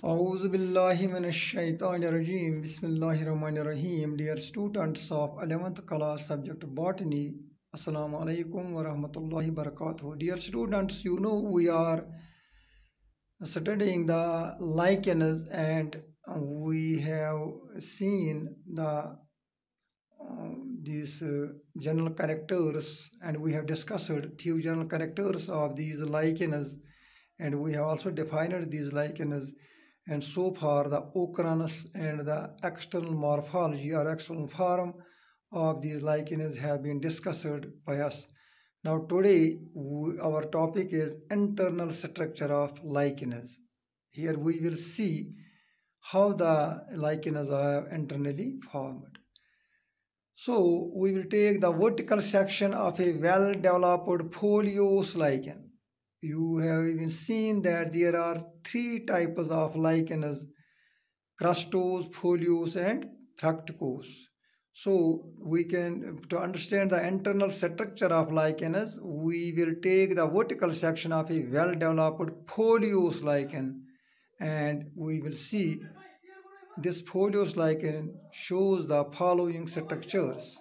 A'udhu billahi minash shaitanir rajim. Bismillahir rahmanir rahim. Dear students of 11th class subject Botany, Assalamu alaikum wa rahmatullahi barakatuh. Dear students, we are studying the lichens and we have seen these general characters, and we have discussed few general characters of these lichens, and we have also defined these lichens. And so far, the occurrence and the external morphology or external form of these lichens have been discussed by us. Now, today our topic is internal structure of lichens. Here we will see how the lichens are internally formed. So, we will take the vertical section of a well-developed foliose lichen. You have even seen that there are three types of lichens: crustose, foliose, and fructicose. So we can, to understand the internal structure of lichens, we will take the vertical section of a well-developed foliose lichen, and we will see this foliose lichen shows the following structures.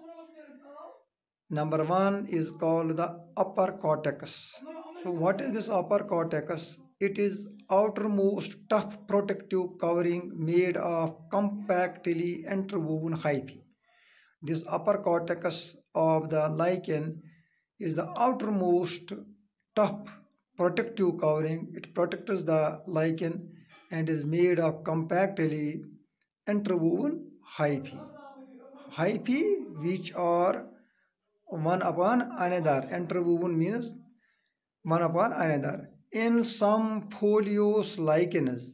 Number one is called the upper cortex. So what is this upper cortex? It is outermost tough protective covering made of compactly interwoven hyphae. This upper cortex of the lichen is the outermost tough protective covering. It protects the lichen and is made of compactly interwoven hyphae. Hyphae which are one upon another. Interwoven means one upon another. In some foliose lichens,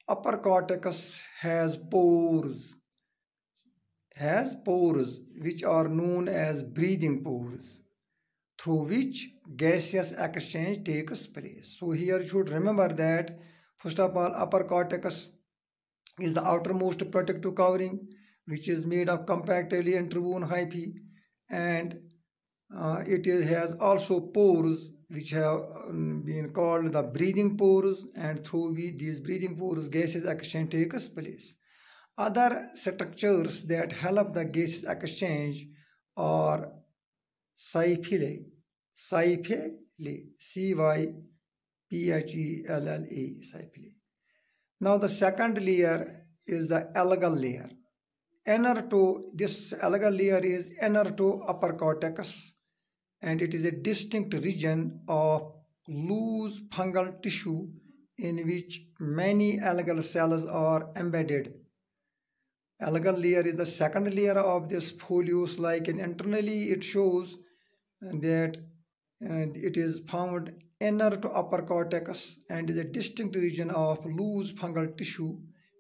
upper cortex has pores which are known as breathing pores, through which gaseous exchange takes place. So here you should remember that first of all, upper cortex is the outermost protective covering which is made of compactly interwoven hyphae, and has also pores which have been called the breathing pores, and through these breathing pores gaseous exchange takes place. Other structures that help the gaseous exchange are cyphalae, cyphalae. Now the second layer is the algal layer. This algal layer is inner to upper cortex, and it is a distinct region of loose fungal tissue in which many algal cells are embedded. Algal layer is the second layer of this foliose lichen. Internally, it shows that it is found inner to upper cortex and is a distinct region of loose fungal tissue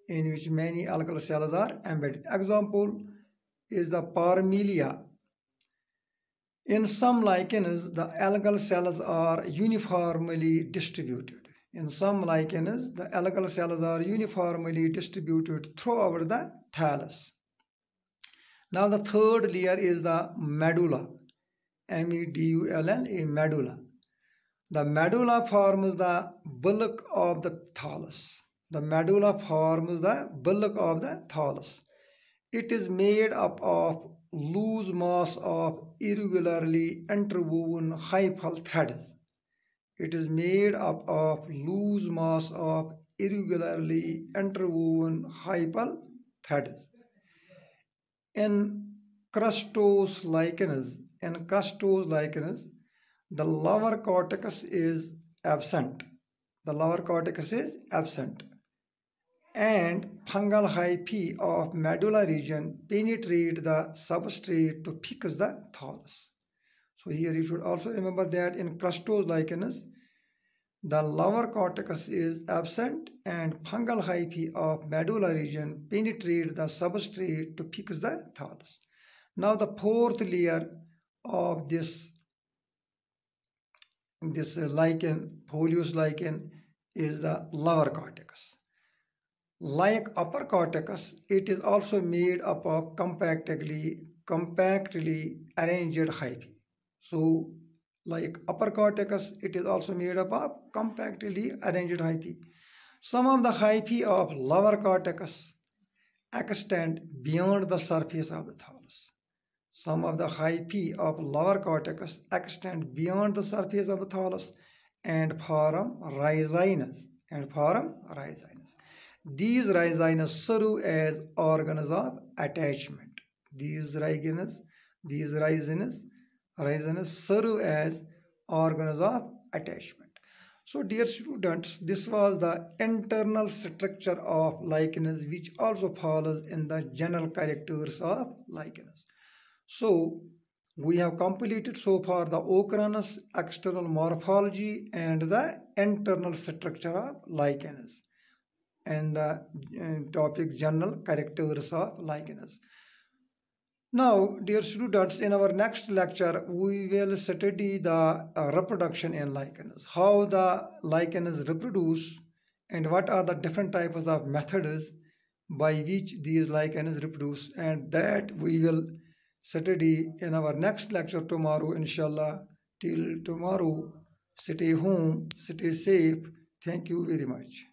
in which many algal cells are embedded. Example is the Parmelia. In some lichens, the algal cells are uniformly distributed. The algal cells are uniformly distributed throughout the thallus. Now the third layer is the medulla, medulla, medulla. The medulla forms the bulk of the thallus. It is made up of loose mass of irregularly interwoven hyphal threads. In crustose lichens, the lower cortex is absent. And fungal hyphae of medulla region penetrate the substrate to fix the thallus. So here you should also remember that in crustose lichens, the lower cortex is absent and fungal hyphae of medulla region penetrate the substrate to fix the thallus. Now the fourth layer of this foliose lichen, is the lower cortex. Like upper cortex, it is also made up of compactly arranged hyphae. So like upper cortex, it is also made up of compactly arranged hyphae. Some of the hyphae of lower cortex extend beyond the surface of the thallus. Some of the hyphae of lower cortex extend beyond the surface of the thallus and form rhizinus. These rhizinus serve as organs of attachment. These rhizinus serve as organs of attachment. So dear students, this was the internal structure of lichens, which also follows in the general characters of lichens. So we have completed so far the occurrence, external morphology and the internal structure of lichens and the topic general characters of lichens. Now, dear students, in our next lecture, we will study the reproduction in lichens, how the lichens reproduce and what are the different types of methods by which these lichens reproduce, and that we will study in our next lecture tomorrow, inshallah. Till tomorrow, stay home, stay safe. Thank you very much.